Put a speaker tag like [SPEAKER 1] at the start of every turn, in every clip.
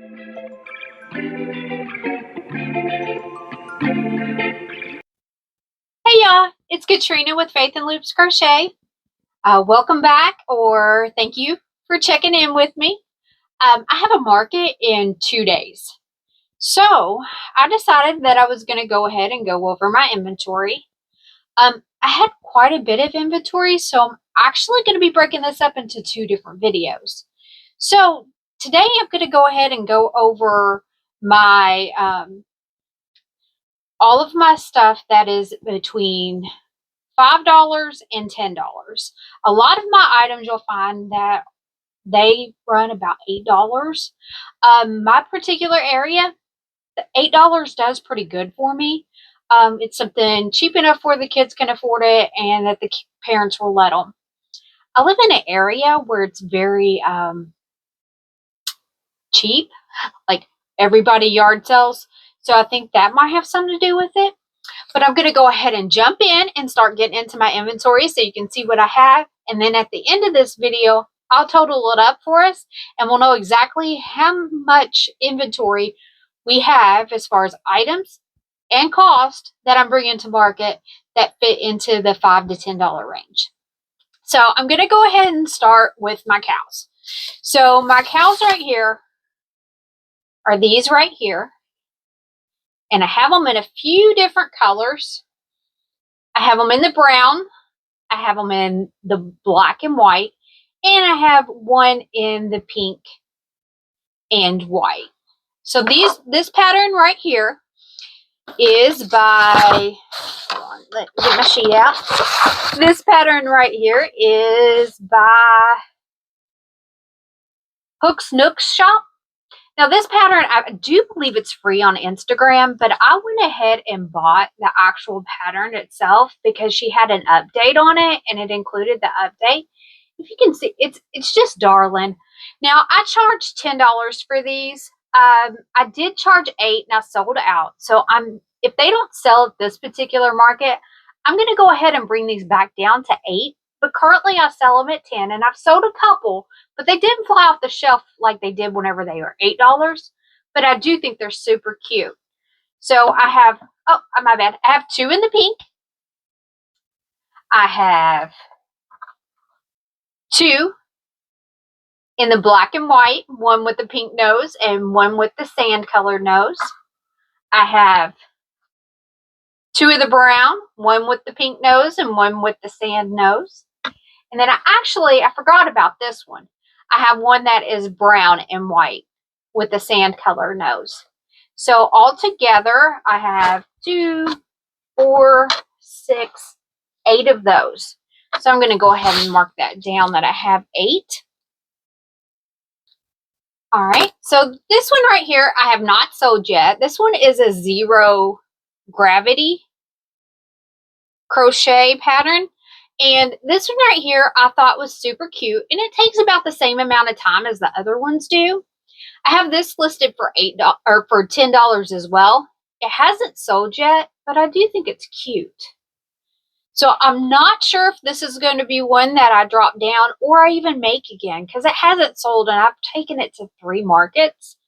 [SPEAKER 1] Hey y'all, it's Katrina with Faith and Loops Crochet. Welcome back, or thank you for checking in with me. I have a market in 2 days. So I decided that I was going to go ahead and go over my inventory. I had quite a bit of inventory, so I'm actually going to be breaking this up into 2 different videos. So today I'm going to go ahead and go over my all of my stuff that is between $5 and $10. A lot of my items you'll find that they run about $8. My particular area, the $8 does pretty good for me. It's something cheap enough where the kids can afford it and that the parents will let them. I live in an area where it's very cheap, like everybody yard sells. So I think that might have something to do with it. But I'm going to go ahead and jump in and start getting into my inventory so you can see what I have. And then at the end of this video, I'll total it up for us and we'll know exactly how much inventory we have as far as items and cost that I'm bringing to market that fit into the $5 to $10 range. So I'm going to go ahead and start with my cows. So my cows right here are these right here. And I have them in a few different colors. I have them in the brown. I have them in the black and white. And I have one in the pink and white. So this pattern right here is by, hold on, let me get my sheet out. This pattern right here is by Hooks Nooks Shop. Now this pattern, I do believe it's free on Instagram, but I went ahead and bought the actual pattern itself because she had an update on it and it included the update. If you can see, it's just darling. Now I charged $10 for these. I did charge $8 and I sold out. So if they don't sell at this particular market, I'm going to go ahead and bring these back down to $8. But currently I sell them at $10 and I've sold a couple, but they didn't fly off the shelf like they did whenever they were $8. But I do think they're super cute. So I have, oh, my bad. I have 2 in the pink. I have 2 in the black and white, one with the pink nose and one with the sand colored nose. I have 2 of the brown, one with the pink nose and one with the sand nose. And then I forgot about this one. I have one that is brown and white with the sand color nose. So all together, I have 2, 4, 6, 8 of those. So I'm going to go ahead and mark that down that I have 8. All right. So this one right here, I have not sold yet. This one is a 0 gravity crochet pattern. And this one right here I thought was super cute, and it takes about the same amount of time as the other ones do. I have this listed for $8 or for $10 as well. It hasn't sold yet, but I do think it's cute. So I'm not sure if this is going to be one that I drop down or I even make again because it hasn't sold and I've taken it to 3 markets.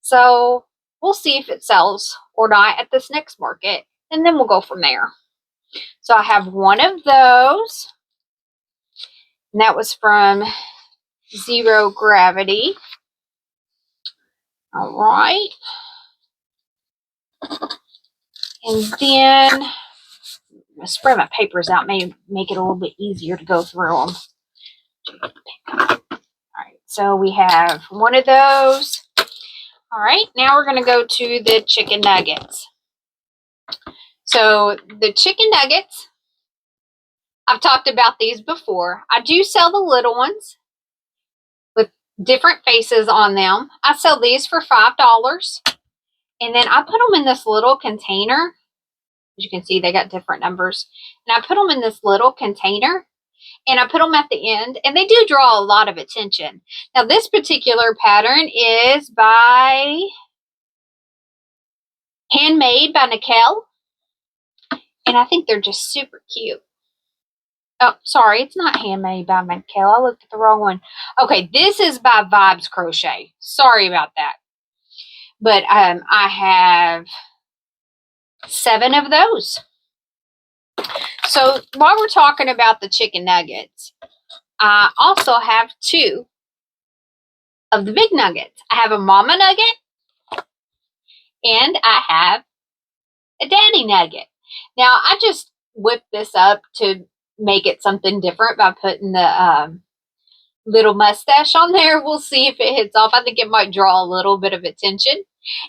[SPEAKER 1] So we'll see if it sells or not at this next market, and then we'll go from there. So I have one of those, and that was from 0 Gravity. All right. And then I'm going to spread my papers out, may make it a little bit easier to go through them. All right, so we have one of those. All right, now we're going to go to the chicken nuggets. So the chicken nuggets, I've talked about these before. I do sell the little ones with different faces on them. I sell these for $5. And then I put them in this little container. As you can see, they got different numbers. And I put them in this little container. And I put them at the end. And they do draw a lot of attention. Now, this particular pattern is by Handmade by Nicole. And I think they're just super cute. Oh, sorry, it's not Handmade by Nicole. I looked at the wrong one. Okay, this is by Vibes Crochet. Sorry about that. But I have 7 of those. So while we're talking about the chicken nuggets, I also have 2 of the big nuggets. I have a mama nugget and I have a daddy nugget. Now I just whipped this up to make it something different by putting the little mustache on there. We'll see if it hits off. I think it might draw a little bit of attention.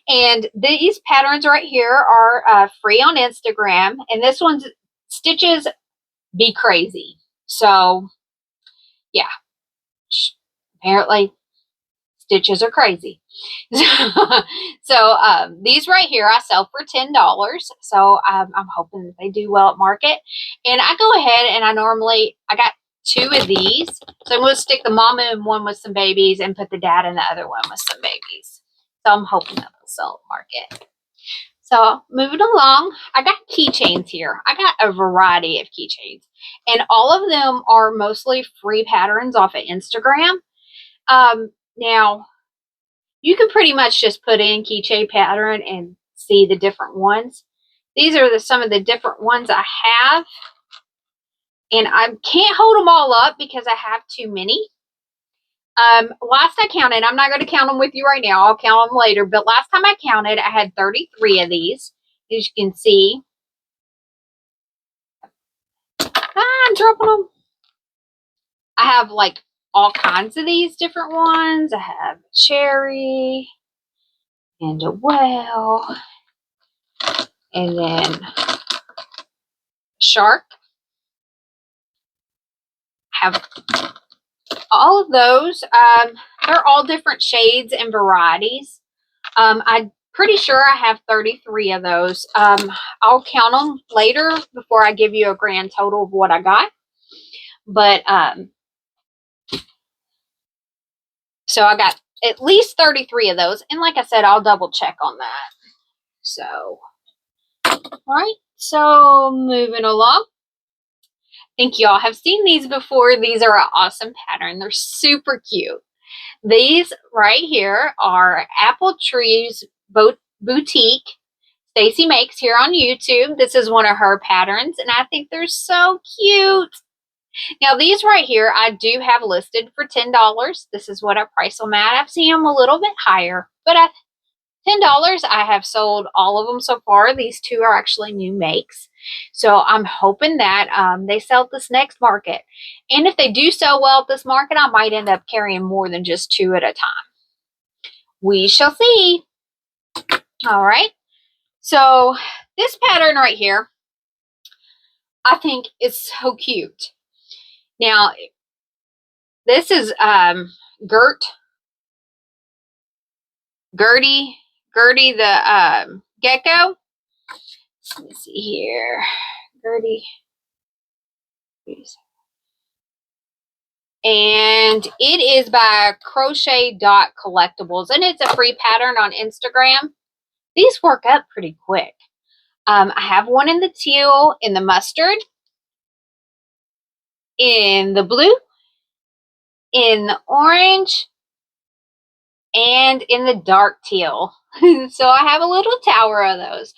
[SPEAKER 1] And these patterns right here are free on Instagram. And this one's stitches be crazy. So yeah, apparently stitches are crazy. So these right here I sell for $10. So I'm hoping that they do well at market. And I go ahead and I got 2 of these. So I'm going to stick the mama in one with some babies and put the dad in the other one with some babies. So I'm hoping that they'll sell at market. So moving along, I got keychains here. I got a variety of keychains. And all of them are mostly free patterns off of Instagram. Now, you can pretty much just put in keychain pattern and see the different ones. These are some of the different ones I have. And I can't hold them all up because I have too many. Last I counted, I'm not going to count them with you right now. I'll count them later. But last time I counted, I had 33 of these. As you can see. I'm dropping them. I have like all kinds of these different ones. I have a cherry and a whale and then a shark. I have all of those. They're all different shades and varieties. I'm pretty sure I have 33 of those. I'll count them later before I give you a grand total of what I got. But so I got at least 33 of those. And like I said, I'll double check on that. So, all right. So moving along. I think y'all have seen these before. These are an awesome pattern. They're super cute. These right here are Apple Trees Boutique. Stacy makes here on YouTube. This is one of her patterns, and I think they're so cute. Now, these right here, I do have listed for $10. This is what I price them at. I've seen them a little bit higher, but at $10, I have sold all of them so far. These 2 are actually new makes. So I'm hoping that they sell at this next market. And if they do sell well at this market, I might end up carrying more than just 2 at a time. We shall see. All right. So this pattern right here, I think is so cute. Now, this is Gertie the gecko. Let me see here. Gertie. And it is by Crochet.collectibles. And it's a free pattern on Instagram. These work up pretty quick. I have one in the teal, in the mustard, in the blue, in the orange, and in the dark teal. So I have a little tower of those.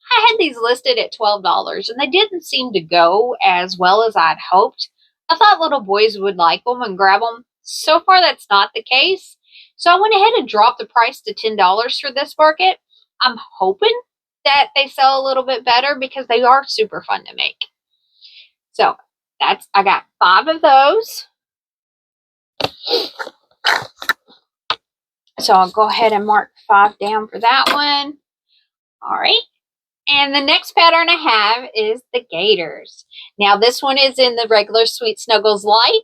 [SPEAKER 1] I had these listed at $12 and they didn't seem to go as well as I'd hoped. I thought little boys would like them and grab them. So far that's not the case. So I went ahead and dropped the price to $10 for this market. I'm hoping that they sell a little bit better because they are super fun to make. So I got 5 of those. So I'll go ahead and mark 5 down for that one. All right. And the next pattern I have is the gators. Now this one is in the regular Sweet Snuggles Light,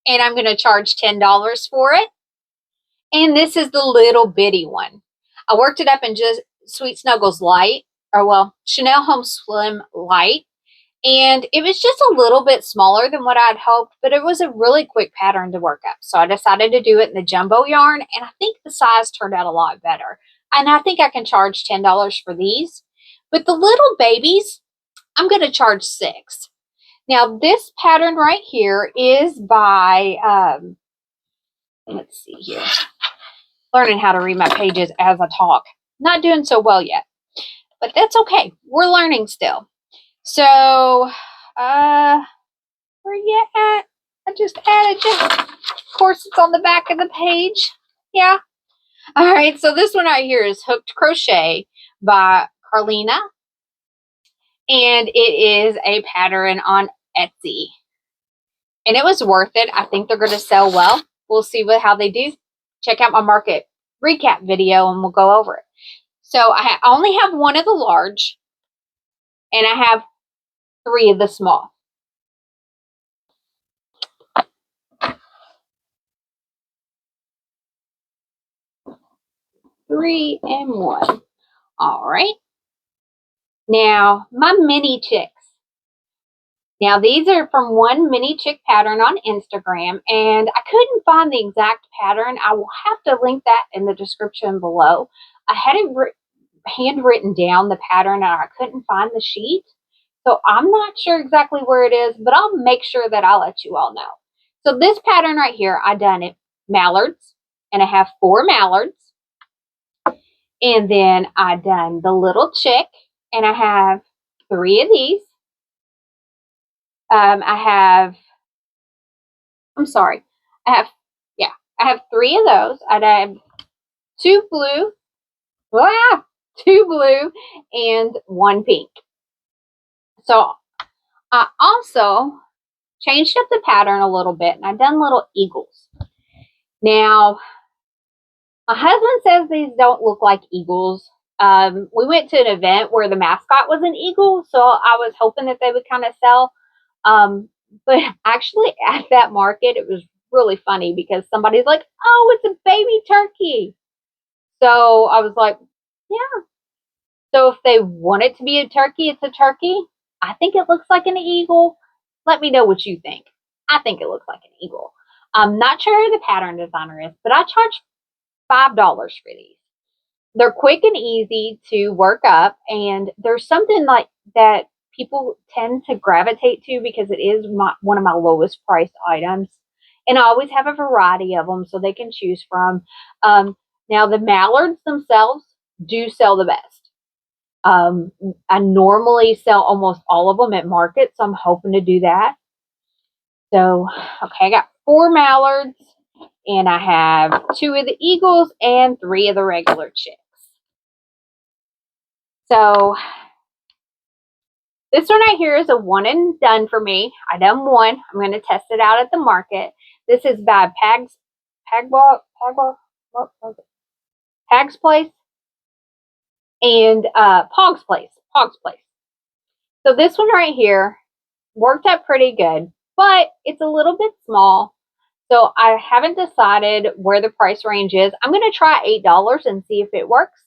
[SPEAKER 1] and I'm going to charge $10 for it. And this is the little bitty one. I worked it up in just Sweet Snuggles Light, or well, Chanel Home Slim Light. And it was just a little bit smaller than what I'd hoped, but it was a really quick pattern to work up. So I decided to do it in the jumbo yarn, and I think the size turned out a lot better. And I think I can charge $10 for these. But the little babies, I'm going to charge $6. Now, this pattern right here is by, let's see here. Learning how to read my pages as I talk. Not doing so well yet, but that's okay. We're learning still. So, where you at? I just added you. Of course, it's on the back of the page. Yeah. All right. So this one right here is Hooked Crochet by Carlina. And it is a pattern on Etsy. And it was worth it. I think they're going to sell well. We'll see how they do. Check out my market recap video and we'll go over it. So I only have one of the large. And I have 3 of the small. Three and 1. All right. Now, my mini chicks. Now, these are from one mini chick pattern on Instagram, and I couldn't find the exact pattern. I will have to link that in the description below. I had it handwritten down, the pattern, and I couldn't find the sheet. So I'm not sure exactly where it is, but I'll make sure that I'll let you all know. So this pattern right here, I done it mallards, and I have 4 mallards. And then I done the little chick, and I have 3 of these. I have 3 of those. I have 2 blue, 2 blue, and 1 pink. So I also changed up the pattern a little bit, and I've done little eagles. Now, my husband says these don't look like eagles. We went to an event where the mascot was an eagle, so I was hoping that they would kind of sell. But actually at that market, it was really funny because somebody's like, oh, it's a baby turkey. So I was like, yeah. So if they want it to be a turkey, it's a turkey. I think it looks like an eagle. Let me know what you think. I think it looks like an eagle. I'm not sure who the pattern designer is, but I charge $5 for these. They're quick and easy to work up, and there's something like that people tend to gravitate to because it is one of my lowest priced items. And I always have a variety of them so they can choose from. Now, the mallards themselves do sell the best. I normally sell almost all of them at market, so I'm hoping to do that. So, okay, I got 4 mallards, and I have 2 of the eagles and 3 of the regular chicks. So, this one right here is a one and done for me. I done one. I'm going to test it out at the market. This is by Pag's Place and Pog's Place. So this one right here worked out pretty good, but it's a little bit small. So I haven't decided where the price range is. I'm going to try $8 and see if it works.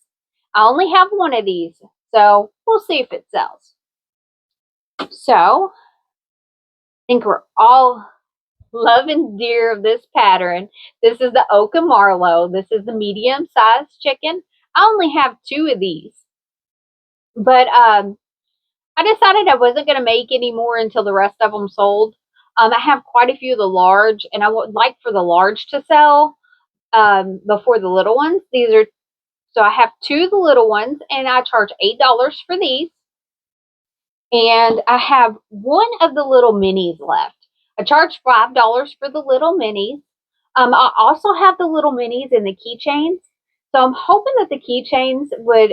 [SPEAKER 1] I only have one of these, so we'll see if it sells. So I think we're all love and dear of this pattern. This is the Oak and Marlow. This is the medium-sized chicken. I only have 2 of these. But I decided I wasn't going to make any more until the rest of them sold. I have quite a few of the large, and I would like for the large to sell before the little ones. So I have 2 of the little ones, and I charge $8 for these. And I have 1 of the little minis left. I charge $5 for the little minis. I also have the little minis in the keychains. So I'm hoping that the keychains would,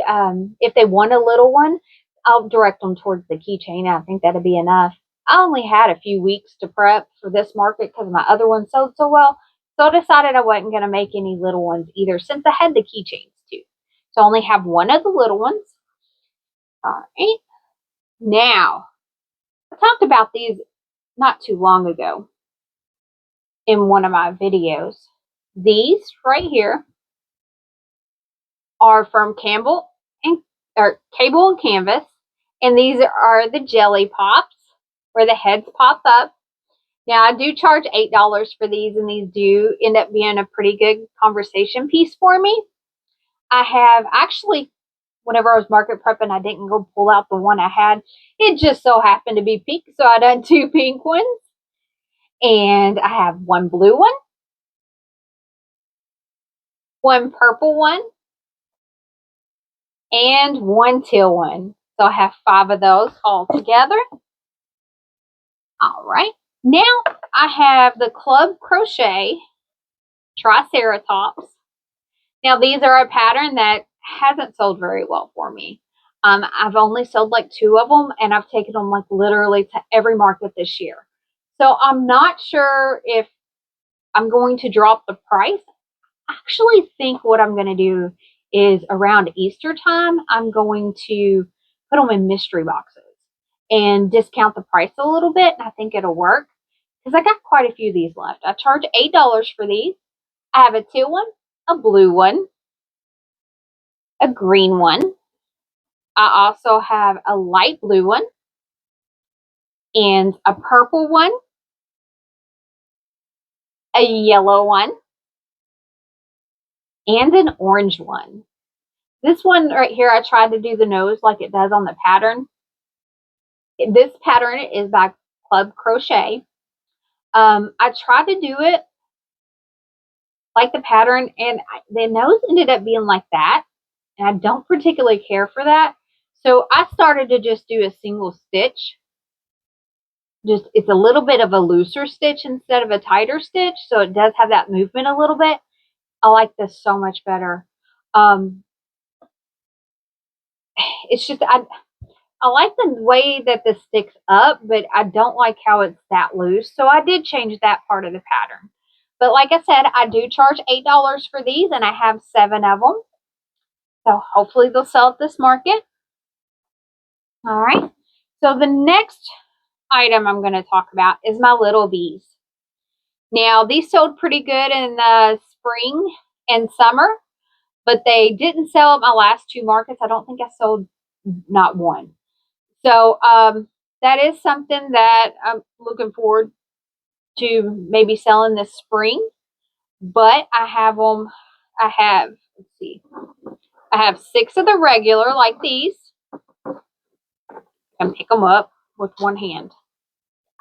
[SPEAKER 1] if they want a little one, I'll direct them towards the keychain. I think that'll be enough. I only had a few weeks to prep for this market because my other one sold so well. So I decided I wasn't going to make any little ones either since I had the keychains too. So I only have 1 of the little ones. All right. Now, I talked about these not too long ago in one of my videos. These right here are from Cable and Canvas, and these are the jelly pops where the heads pop up. Now I do charge $8 for these, and these do end up being a pretty good conversation piece for me. I have actually, whenever I was market prepping, I didn't go pull out the one I had. It just so happened to be pink, so I done 2 pink ones. And I have 1 blue one, 1 purple one, and one teal one. So I have 5 of those all together. All right. Now I have the Club Crochet Triceratops. Now these are a pattern that hasn't sold very well for me. I've only sold like 2 of them, and I've taken them like literally to every market this year. So I'm not sure if I'm going to drop the price. I actually think what I'm going to do is around Easter time, I'm going to put them in mystery boxes and discount the price a little bit. And I think it'll work because I got quite a few of these left. I charge $8 for these. I have a teal one, a blue one, a green one. I also have a light blue one and a purple one, a yellow one, and an orange one. This one right here, I tried to do the nose like it does on the pattern. This pattern is by Club Crochet. I tried to do it like the pattern, and the nose ended up being like that, and I don't particularly care for that. So I started to just do a single stitch. Just it's a little bit of a looser stitch instead of a tighter stitch, so it does have that movement a little bit. I like this so much better. It's just I like the way that this sticks up, but I don't like how it's that loose. So I did change that part of the pattern. But like I said, I do charge $8 for these, and I have 7 of them. So hopefully they'll sell at this market. All right. So the next item I'm going to talk about is my little bees. Now, these sold pretty good in the spring and summer, but they didn't sell at my last 2 markets. I don't think I sold not one. So that is something that I'm looking forward to maybe selling this spring. But I have them, let's see, I have 6 of the regular like these. I can pick them up with one hand.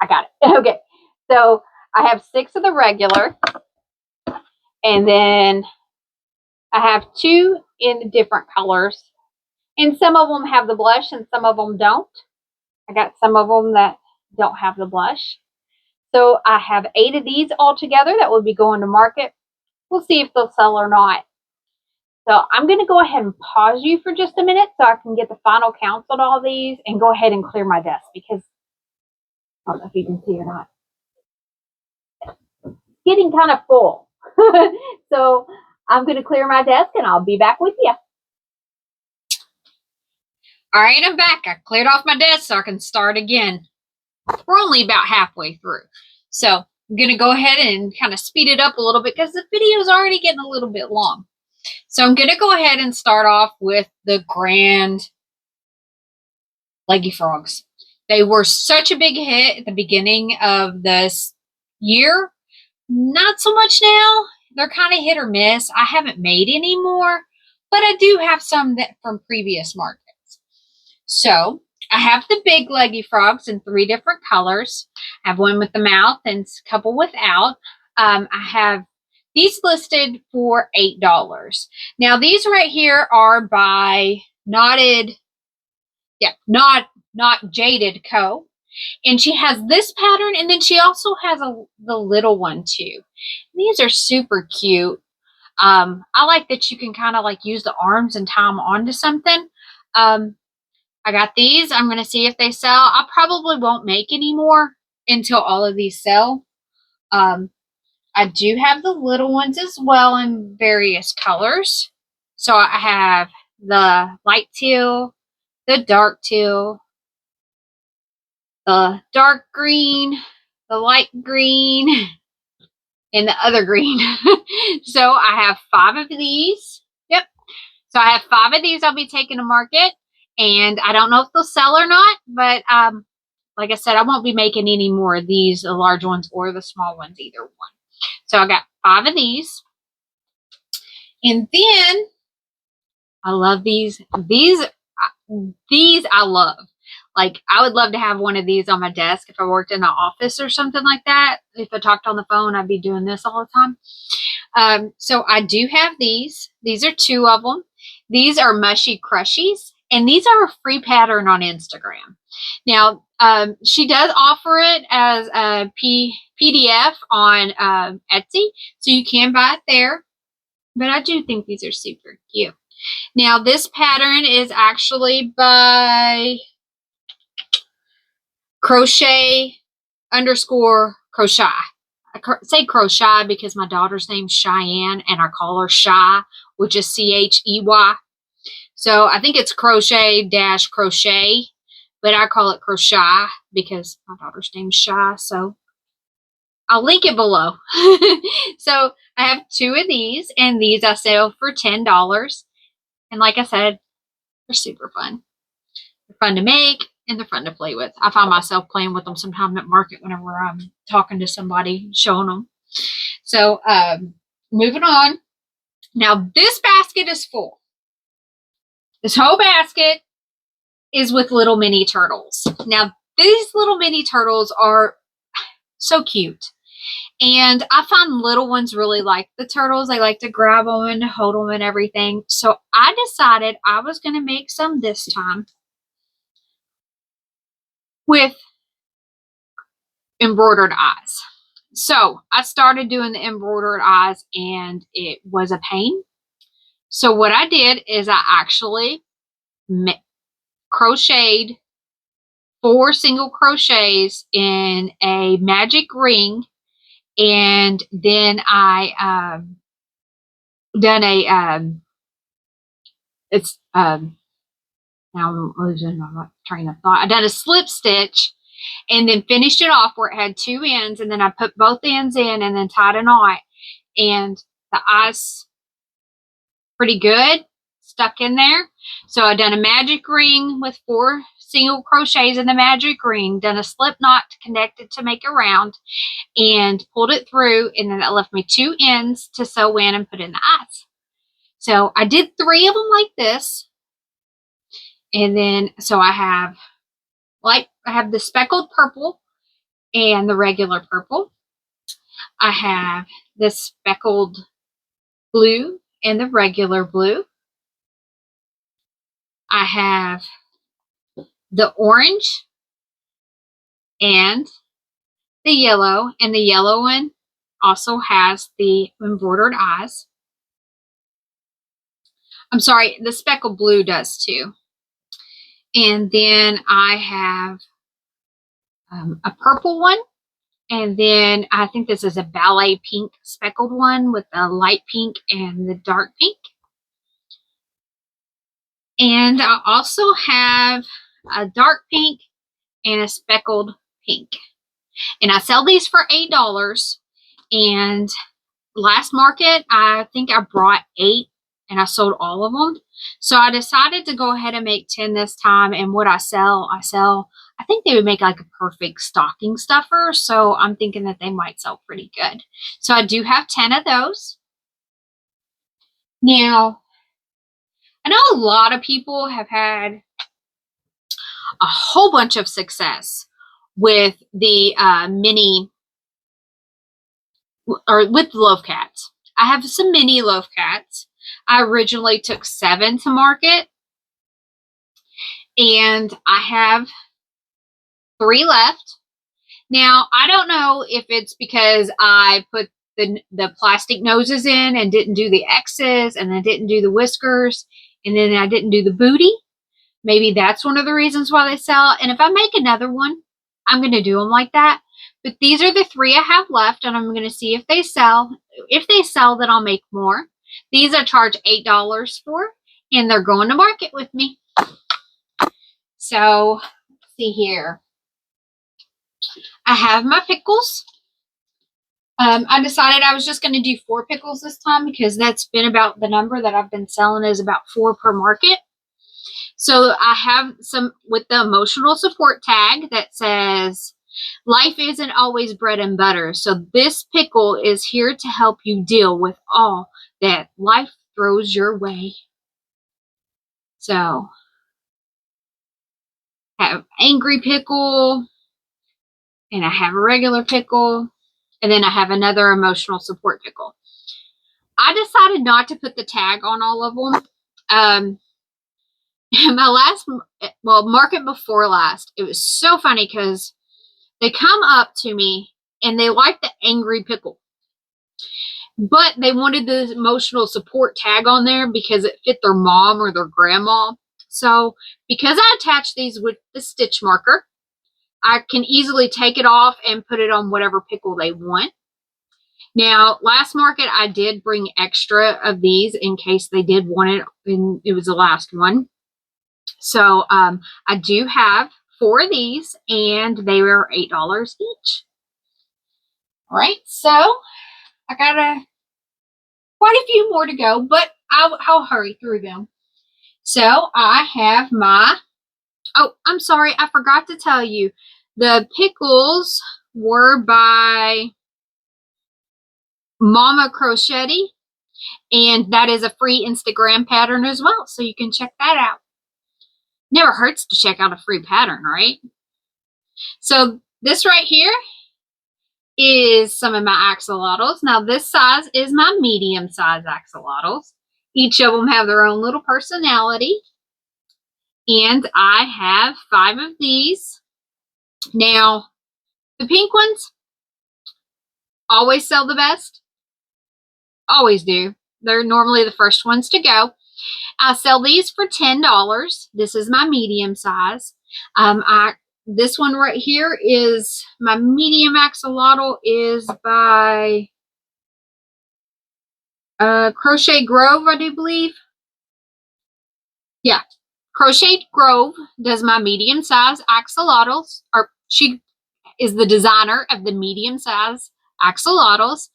[SPEAKER 1] I got it. Okay. So I have 6 of the regular. And then I have 2 in different colors. And some of them have the blush and some of them don't. I got some of them that don't have the blush. So I have 8 of these all together that will be going to market. We'll see if they'll sell or not. So I'm going to go ahead and pause you for just a minute so I can get the final counts on all these and go ahead and clear my desk because I don't know if you can see or not. It's getting kind of full. So I'm going to clear my desk and I'll be back with you. All right, I'm back. I cleared off my desk so I can start again. We're only about halfway through. So I'm going to go ahead and kind of speed it up a little bit because the video is already getting a little bit long. So I'm going to go ahead and start off with the grand Leggy frogs. They were such a big hit at the beginning of this year. Not so much now. They're kind of hit or miss. I haven't made any more, but I do have some that from previous markets. So I have the big Leggy frogs in 3 different colors. I have one with the mouth and a couple without. I have these listed for $8. Now these right here are by Not Jaded Co. And she has this pattern, and then she also has the little one too. These are super cute. I like that you can kind of like use the arms and tie them onto something. I got these. I'm going to see if they sell. I probably won't make any more until all of these sell. I do have the little ones as well in various colors. So I have the light teal, the dark teal, the dark green, the light green, and the other green. So I have 5 of these. Yep. So I have 5 of these I'll be taking to market. And I don't know if they'll sell or not, but like I said, I won't be making any more of these, the large ones or the small ones, either one. So I got 5 of these. And then I love these. These I love. Like, I would love to have one of these on my desk if I worked in an office or something like that. If I talked on the phone, I'd be doing this all the time. So I do have these. These are 2 of them. These are Mushy crushies, and these are a free pattern on Instagram. Now, she does offer it as a PDF on Etsy, so you can buy it there. But I do think these are super cute. Now, this pattern is actually by Crochet _ Crochet. I say Crochet because my daughter's name's Cheyenne, and I call her Shy, which is Chey. So I think it's Crochet _ Crochet, but I call it Crochet because my daughter's name's Shy. So I'll link it below. So I have 2 of these, and these I sell for $10. And like I said, they're super fun. They're fun to make, and they're fun to play with. I find myself playing with them sometime at market whenever I'm talking to somebody, showing them. So moving on. Now this basket is full. This whole basket is with little mini turtles. Now these little mini turtles are so cute. And I find little ones really like the turtles. They like to grab them and hold them and everything. So I decided I was going to make some this time with embroidered eyes. So I started doing the embroidered eyes, and it was a pain. So what I did is I actually crocheted 4 single crochets in a magic ring, and then I done a now I'm losing my train of thought. I done a slip stitch and then finished it off where it had 2 ends, and then I put both ends in and then tied a knot, and the eyes pretty good stuck in there. So I done a magic ring with 4 single crochets in the magic ring, done a slip knot to connect it to make a round, and pulled it through, and then that left me 2 ends to sew in and put in the eyes. So I did 3 of them like this. And then, so I have the speckled purple and the regular purple. I have the speckled blue and the regular blue. I have the orange and the yellow, and the yellow one also has the embroidered eyes. I'm sorry, the speckled blue does too. And then I have a purple one, and then I think this is a ballet pink speckled one with the light pink and the dark pink. And I also have a dark pink and a speckled pink. And I sell these for $8. And last market, I think I brought 8 and I sold all of them. So I decided to go ahead and make 10 this time. And what I sell, I think they would make like a perfect stocking stuffer. So I'm thinking that they might sell pretty good. So I do have 10 of those. Now, I know a lot of people have had a whole bunch of success with the with loaf cats. I have some mini loaf cats. I originally took 7 to market, and I have 3 left. Now, I don't know if it's because I put the plastic noses in and didn't do the X's, and I didn't do the whiskers, and then I didn't do the booty. Maybe that's one of the reasons why they sell. And if I make another one, I'm going to do them like that. But these are the 3 I have left, and I'm going to see if they sell. If they sell, then I'll make more. These I charge $8 for, and they're going to market with me. So, let's see here. I have my pickles. I decided I was just going to do 4 pickles this time because that's been about the number that I've been selling is about 4 per market. So I have some with the emotional support tag that says, life isn't always bread and butter. So this pickle is here to help you deal with all that life throws your way. So I have angry pickle, and I have a regular pickle, and then I have another emotional support pickle. I decided not to put the tag on all of them. my last, well, market before last, it was so funny because they come up to me and they like the angry pickle, but they wanted the emotional support tag on there because it fit their mom or their grandma. So because I attached these with the stitch marker, I can easily take it off and put it on whatever pickle they want. Now, last market, I did bring extra of these in case they did want it, and it was the last one. So I do have 4 of these, and they were $8 each. All right, so I got quite a few more to go, but I'll hurry through them. So I have my, oh, I'm sorry, I forgot to tell you, the pickles were by Mama Crochet, and that is a free Instagram pattern as well, so you can check that out. Never hurts to check out a free pattern, right? So this right here is some of my axolotls. Now this size is my medium size axolotls. Each of them have their own little personality. And I have 5 of these. Now, the pink ones always sell the best. Always do. They're normally the first ones to go. I sell these for $10. This is my medium size. This one right here is my medium axolotl, is by Crochet Grove, I do believe. Yeah, Crochet Grove does my medium size axolotls, or she is the designer of the medium size axolotls.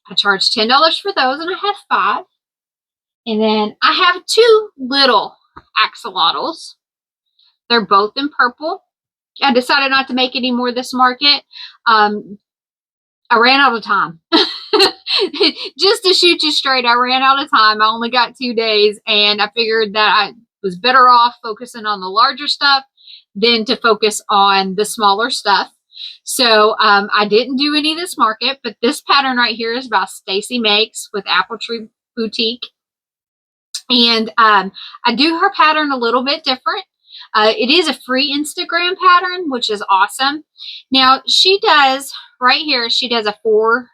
[SPEAKER 1] I charge $10 for those, and I have 5. And then I have 2 little axolotls. They're both in purple. I decided not to make any more this market. I ran out of time. Just to shoot you straight, I ran out of time. I only got 2 days, and I figured that I was better off focusing on the larger stuff than to focus on the smaller stuff. So I didn't do any of this market, but this pattern right here is by Stacy Makes with Apple Tree Boutique. And I do her pattern a little bit different. It is a free Instagram pattern, which is awesome. Now she does, right here, she does a 4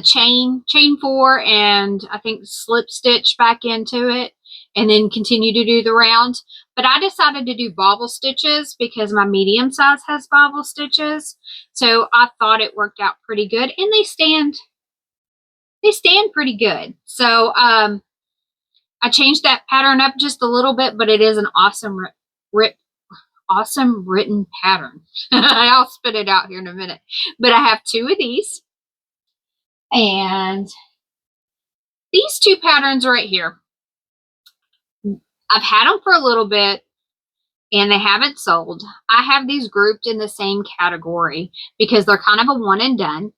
[SPEAKER 1] chain 4, and I think slip stitch back into it, and then continue to do the round. But I decided to do bobble stitches because my medium size has bobble stitches. So I thought it worked out pretty good, and they stand pretty good. So I changed that pattern up just a little bit, but it is an awesome written pattern. I'll spit it out here in a minute. But I have 2 of these. And these 2 patterns right here, I've had them for a little bit and they haven't sold. I have these grouped in the same category because they're kind of a one and done.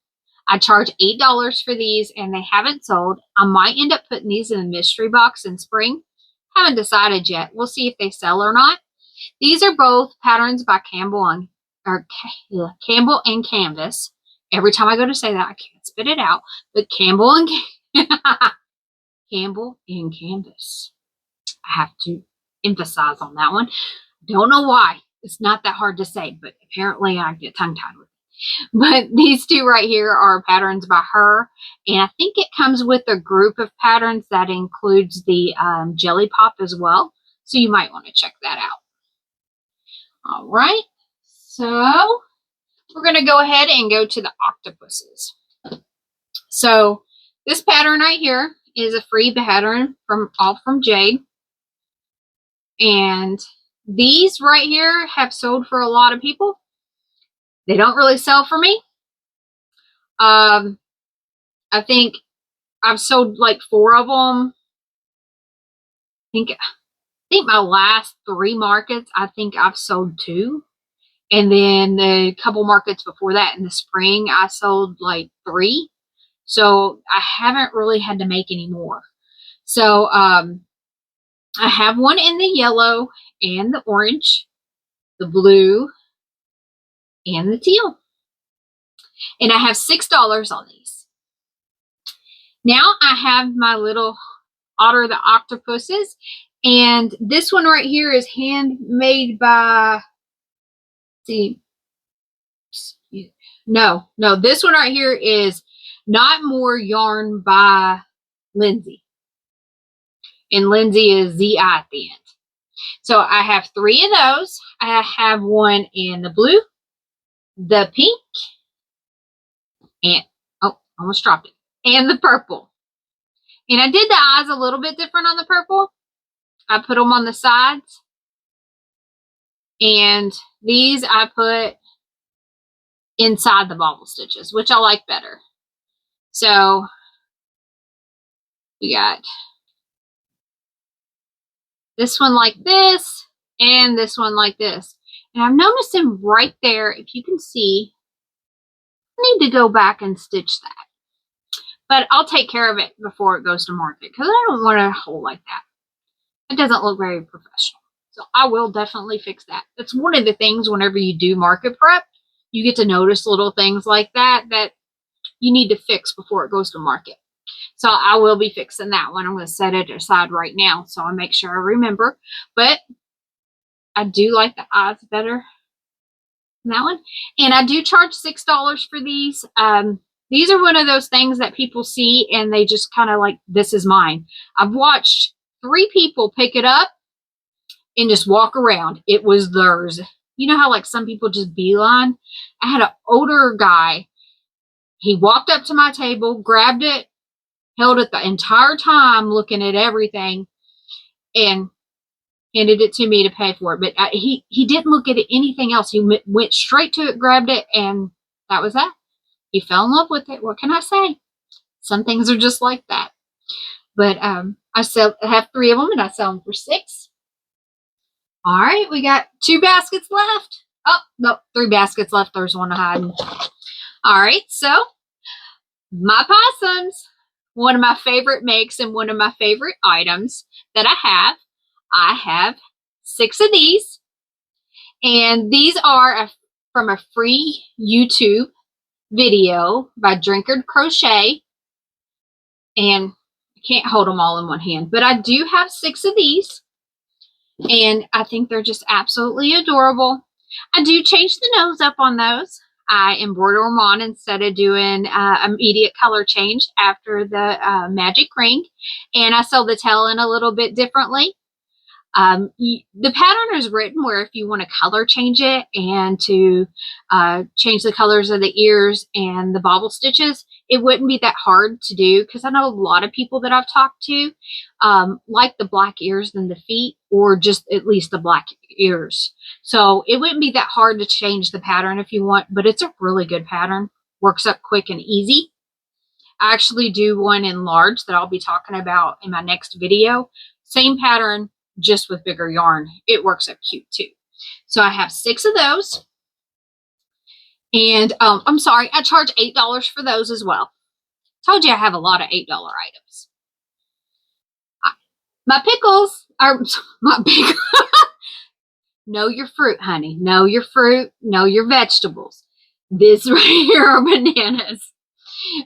[SPEAKER 1] I charge $8 for these and they haven't sold. I might end up putting these in a mystery box in spring. Haven't decided yet. We'll see if they sell or not. These are both patterns by Campbell and Canvas. Every time I go to say that, I can't spit it out. But Campbell and Canvas. I have to emphasize on that one. Don't know why. It's not that hard to say, but apparently I get tongue-tied with it. But these 2 right here are patterns by her, and I think it comes with a group of patterns that includes the Jelly Pop as well, so you might want to check that out. All right, so we're going to go ahead and go to the Octopuses. So this pattern right here is a free pattern from Jade, and these right here have sold for a lot of people. They don't really sell for me. I think I've sold like 4 of them. I think my last 3 markets, I think I've sold 2. And then the couple markets before that in the spring, I sold like 3. So I haven't really had to make any more. So I have one in the yellow and the orange, the blue, and the teal. And I have $6 on these. Now I have my little Otter the Octopuses. And this one right here is handmade by, see, no, this one right here is Not More Yarn by Lindsay. And Lindsay is ZI at the end. So I have 3 of those. I have one in the blue, the pink, and, oh, almost dropped it, and the purple. And I did the eyes a little bit different on the purple. I put them on the sides. And these I put inside the bobble stitches, which I like better. So we got this one like this and this one like this. And I'm noticing right there, if you can see, I need to go back and stitch that. But I'll take care of it before it goes to market because I don't want a hole like that. It doesn't look very professional. So I will definitely fix that. That's one of the things whenever you do market prep, you get to notice little things like that that you need to fix before it goes to market. So I will be fixing that one. I'm going to set it aside right now so I make sure I remember. But I do like the eyes better than that one. And I do charge $6 for these. These are one of those things that people see and they just kind of like, this is mine. I've watched 3 people pick it up and just walk around. It was theirs. You know how like some people just beeline? I had an older guy. He walked up to my table, grabbed it, held it the entire time looking at everything, and handed it to me to pay for it. But he didn't look at anything else. He went straight to it, grabbed it, and that was that. He fell in love with it. What can I say? Some things are just like that. But I have 3 of them, and I sell them for $6. All right, we got 2 baskets left. Oh, no, 3 baskets left. There's one hiding. All right, so my possums, one of my favorite makes and one of my favorite items that I have 6 of these. And these are from a free YouTube video by Drinker Crochet. And I can't hold them all in one hand, but I do have 6 of these. And I think they're just absolutely adorable. I do change the nose up on those. I embroider them on instead of doing immediate color change after the magic ring. And I sew the tail in a little bit differently. The pattern is written where if you want to color change it and to change the colors of the ears and the bobble stitches, it wouldn't be that hard to do because I know a lot of people that I've talked to like the black ears than the feet, or just at least the black ears. So it wouldn't be that hard to change the pattern if you want, but it's a really good pattern. Works up quick and easy. I actually do one in large that I'll be talking about in my next video. Same pattern, just with bigger yarn. It works up cute too. So I have 6 of those. And I'm sorry, I charge $8 for those as well. Told you I have a lot of $8 items. My pickles are my pickles. Know your fruit, honey. Know your fruit. Know your vegetables. This right here are bananas.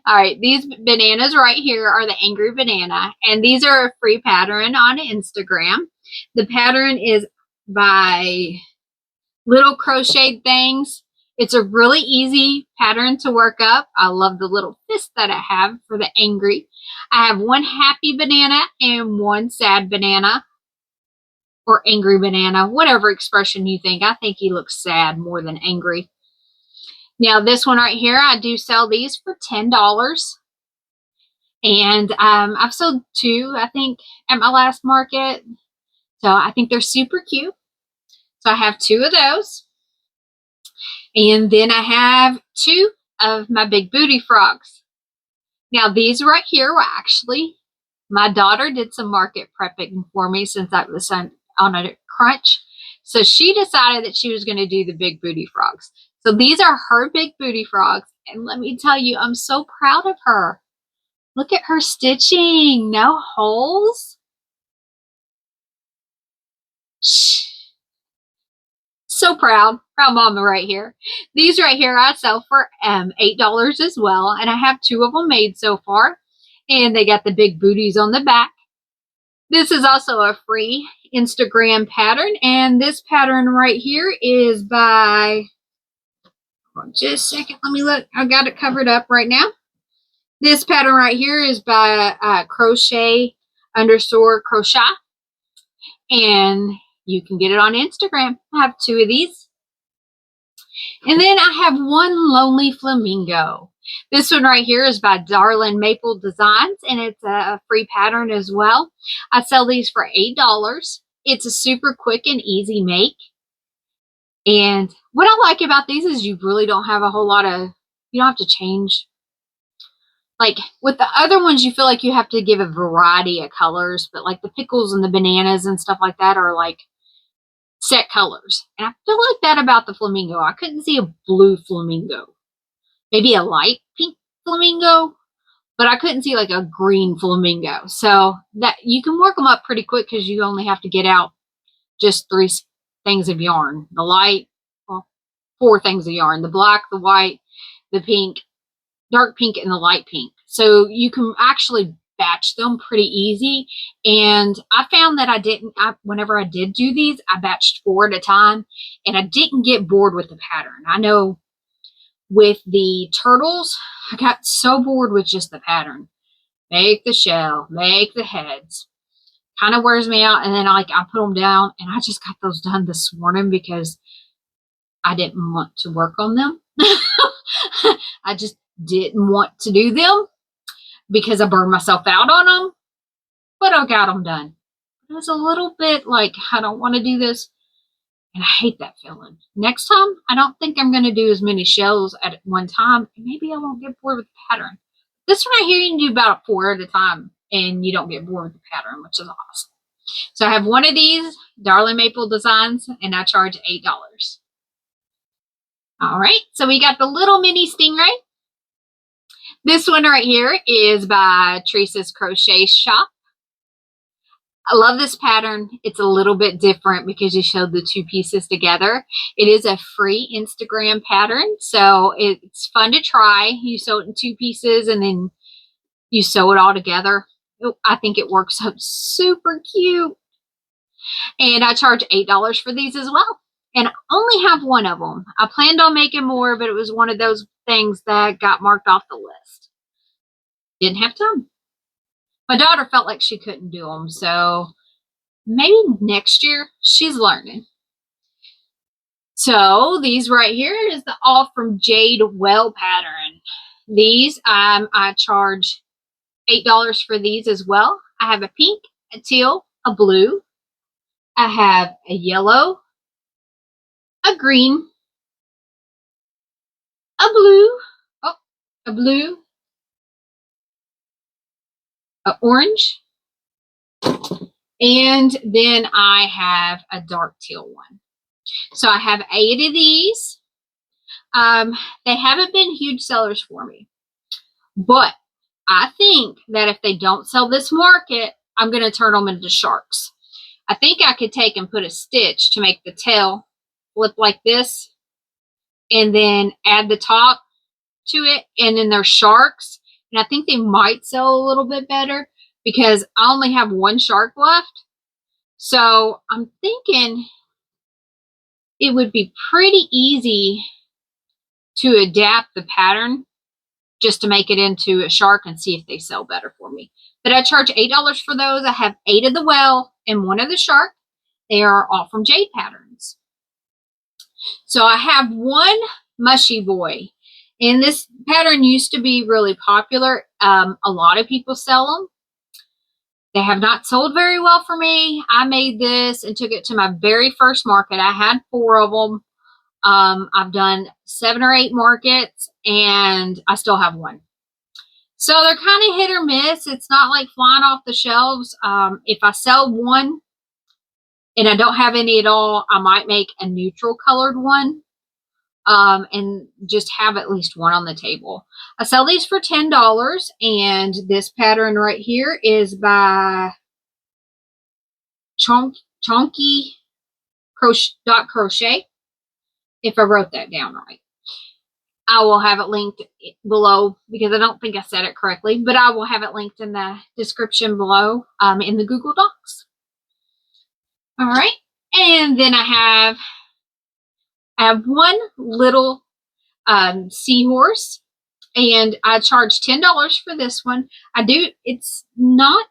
[SPEAKER 1] All right, these bananas right here are the Angry Banana, and these are a free pattern on Instagram. The pattern is by Little Crocheted Things. It's a really easy pattern to work up. I love the little fist that I have for the angry. I have 1 happy banana and 1 sad banana, or angry banana, whatever expression you think. I think he looks sad more than angry. Now this one right here, I do sell these for $10. And I've sold 2, I think, at my last market. So I think they're super cute. So I have 2 of those. And then I have 2 of my big booty frogs. Now these right here were actually, my daughter did some market prepping for me since I was on a crunch. So she decided that she was going to do the big booty frogs. So these are her big booty frogs. And let me tell you, I'm so proud of her. Look at her stitching. No holes. Shh. So proud. Proud mama right here. These right here I sell for $8 as well. And I have 2 of them made so far. And they got the big booties on the back. This is also a free Instagram pattern, and this pattern right here is by, hold on just a second, let me look. I've got it covered up right now. This pattern right here is by crochet _ crochet, and you can get it on Instagram. I have 2 of these. And then I have one lonely flamingo. This one right here is by Darling Maple Designs, and it's a free pattern as well. I sell these for $8. It's a super quick and easy make. And what I like about these is you really don't have a whole lot of, you don't have to change. Like with the other ones, you feel like you have to give a variety of colors, but like the pickles and the bananas and stuff like that are like set colors. And I feel like that about the flamingo. I couldn't see a blue flamingo. Maybe a light pink flamingo, but I couldn't see like a green flamingo. So that you can work them up pretty quick because you only have to get out just 3 things of yarn. The light, well, 4 things of yarn. The black, the white, the pink, dark pink, and the light pink. So you can actually batch them pretty easy. And I found that whenever I did do these, I batched 4 at a time, and I didn't get bored with the pattern. I know with the turtles, I got so bored with just the pattern. Make the shell, make the heads. Kind of wears me out, and then I put them down, and I just got those done this morning because I didn't want to work on them. I just didn't want to do them because I burned myself out on them, but I got them done. It was a little bit like, I don't want to do this, and I hate that feeling. Next time, I don't think I'm going to do as many shells at one time, and maybe I won't get bored with the pattern. This one right here, you can do about 4 at a time, and you don't get bored with the pattern, which is awesome. So I have one of these, Darling Maple Designs, and I charge $8. All right, so we got the little mini stingray. This one right here is by Teresa's Crochet Shop. I love this pattern. It's a little bit different because you showed the 2 pieces together. It is a free Instagram pattern, so it's fun to try. You sew it in 2 pieces and then you sew it all together. I think it works up super cute. And I charge $8 for these as well. And I only have one of them. I planned on making more, but it was one of those things that got marked off the list. Didn't have time. My daughter felt like she couldn't do them, so maybe next year. She's learning. So these right here is the All from Jade Well pattern. These I charge $8 for these as well. I have a pink, a teal, a blue. I have a yellow, a green, a blue, a blue, a orange, and then I have a dark teal one. So I have 8 of these. They haven't been huge sellers for me, but I think that if they don't sell this market, I'm going to turn them into sharks. I think I could take and put a stitch to make the tail flip like this, and then add the top to it, and then they're sharks. And I think they might sell a little bit better because I only have 1 shark left. So I'm thinking it would be pretty easy to adapt the pattern just to make it into a shark and see if they sell better for me. But I charge $8 for those. I have 8 of the well and 1 of the shark. They are all from Jade patterns. So I have one Mushy boy. And this pattern used to be really popular. A lot of people sell them. They have not sold very well for me. I made this and took it to my very first market. I had 4 of them. I've done 7 or 8 markets, and I still have 1. So they're kind of hit or miss. It's not like flying off the shelves. If I sell 1 and I don't have any at all, I might make a neutral colored one. And just have at least 1 on the table. I sell these for $10, and this pattern right here is by Chonky Crochet, if I wrote that down right. I will have it linked below because I don't think I said it correctly, but I will have it linked in the description below in the Google Docs. All right. And then I have one little seahorse, and I charge $10 for this one. It's not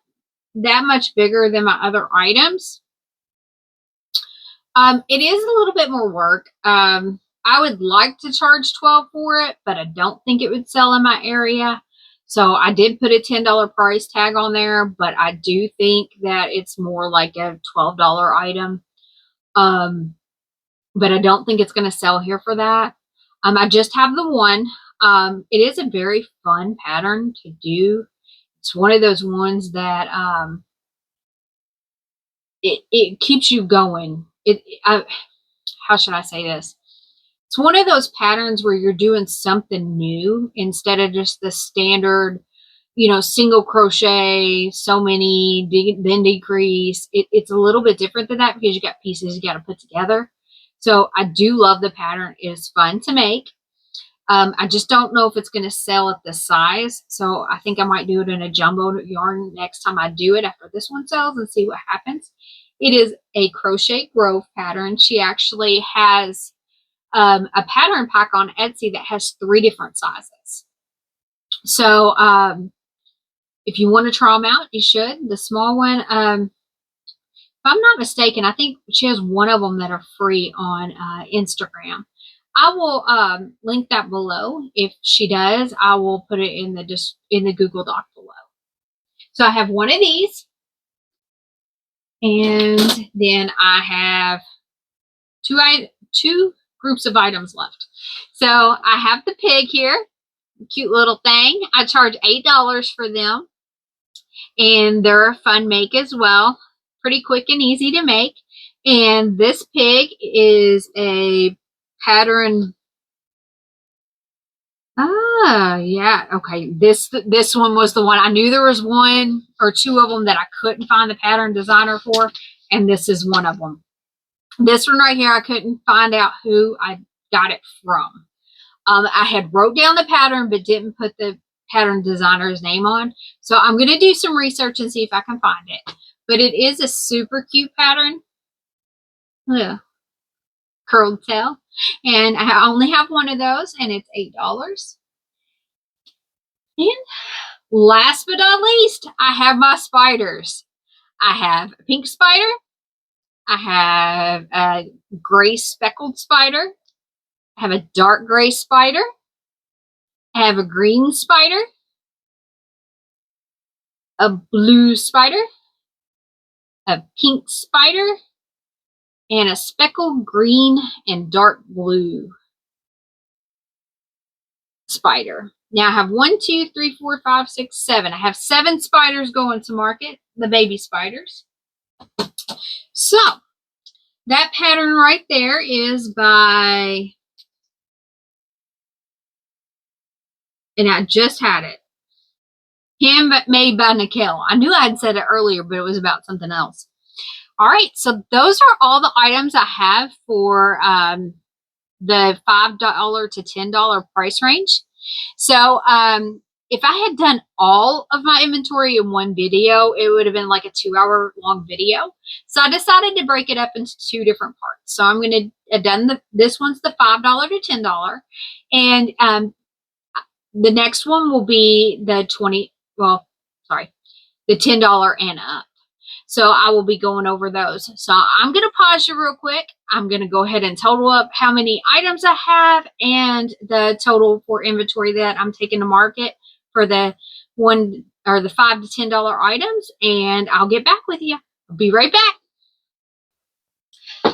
[SPEAKER 1] that much bigger than my other items. It is a little bit more work. I would like to charge $12 for it, but I don't think it would sell in my area. So I did put a $10 price tag on there, but I do think that it's more like a $12 item. But I don't think it's going to sell here for that. I just have the one. It is a very fun pattern to do. It's one of those ones that it keeps you going. How should I say this? It's one of those patterns where you're doing something new instead of just the standard, single crochet, so many, then decrease. It's a little bit different than that because you got pieces you got to put together. So I do love the pattern. It is fun to make. I just don't know if it's going to sell at the size. So I think I might do it in a jumbo yarn next time I do it after this one sells and see what happens. It is a Crochet Grove pattern. She actually has a pattern pack on Etsy that has 3 different sizes. So if you want to try them out, you should. The small one, if I'm not mistaken, I think she has one of them that are free on Instagram. I will link that below. If she does, I will put it in the Google Doc below. So I have one of these, and then I have two groups of items left. So I have the pig here, cute little thing. I charge $8 for them, and they're a fun make as well. Pretty quick and easy to make. And this pig is a pattern. Yeah, okay. This one was the one. I knew there was 1 or 2 of them that I couldn't find the pattern designer for, and this is one of them. This one right here, I couldn't find out who I got it from. I had wrote down the pattern but didn't put the pattern designer's name on. So I'm going to do some research and see if I can find it. But it is a super cute pattern. Yeah. Curled tail. And I only have one of those, and it's $8. And last but not least, I have my spiders. I have a pink spider. I have a gray speckled spider. I have a dark gray spider. I have a green spider. A blue spider. A pink spider. And a speckled green and dark blue spider. Now I have 1, 2, 3, 4, 5, 6, 7. I have 7 spiders going to market, the baby spiders. So that pattern right there is by, and I just had it, handmade by Nicole. I knew I had said it earlier, but it was about something else. All right, so those are all the items I have for the $5 to $10 price range. So if I had done all of my inventory in one video, it would have been like a 2-hour long video. So I decided to break it up into 2 different parts. So I'm going to have done this one's the $5 to $10, and the next one will be the the $10 and up. So I will be going over those. So I'm going to pause you real quick. I'm going to go ahead and total up how many items I have and the total for inventory that I'm taking to market for the $5 to $10 items, and I'll get back with you. I'll be right back.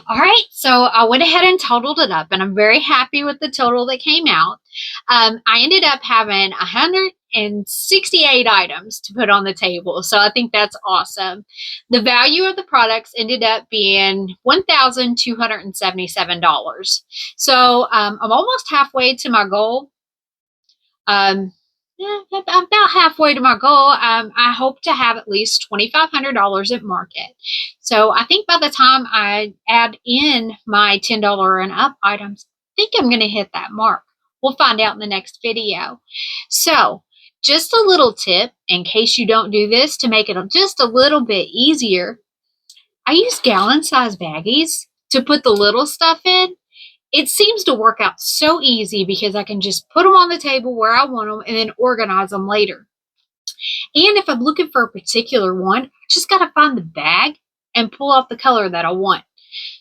[SPEAKER 1] All right, so I went ahead and totaled it up, and I'm very happy with the total that came out. I ended up having 168 items to put on the table, so I think that's awesome. The value of the products ended up being $1,277. So I'm almost halfway to my goal. I'm about halfway to my goal. I hope to have at least $2,500 at market. So I think by the time I add in my $10 and up items, I think I'm going to hit that mark. We'll find out in the next video. So, just a little tip in case you don't do this to make it just a little bit easier. I use gallon-sized baggies to put the little stuff in. It seems to work out so easy because I can just put them on the table where I want them and then organize them later. And if I'm looking for a particular one, I just got to find the bag and pull off the color that I want.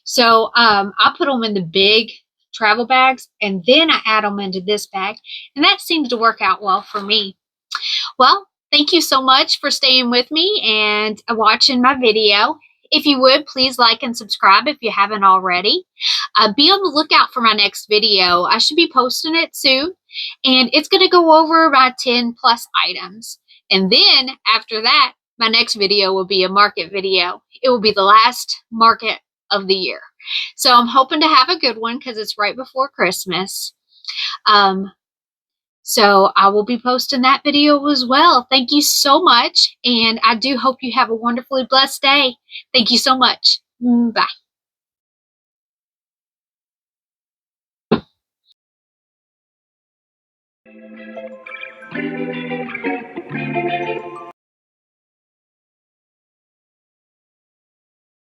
[SPEAKER 1] So I put them in the big travel bags and then I add them into this bag. And that seems to work out well for me. Well, thank you so much for staying with me and watching my video. If you would, please like and subscribe if you haven't already. Be on the lookout for my next video. I should be posting it soon. And it's going to go over my 10 plus items. And then after that, my next video will be a market video. It will be the last market of the year. So I'm hoping to have a good one because it's right before Christmas. So I will be posting that video as well. Thank you so much. And I do hope you have a wonderfully blessed day. Thank you so much. Bye.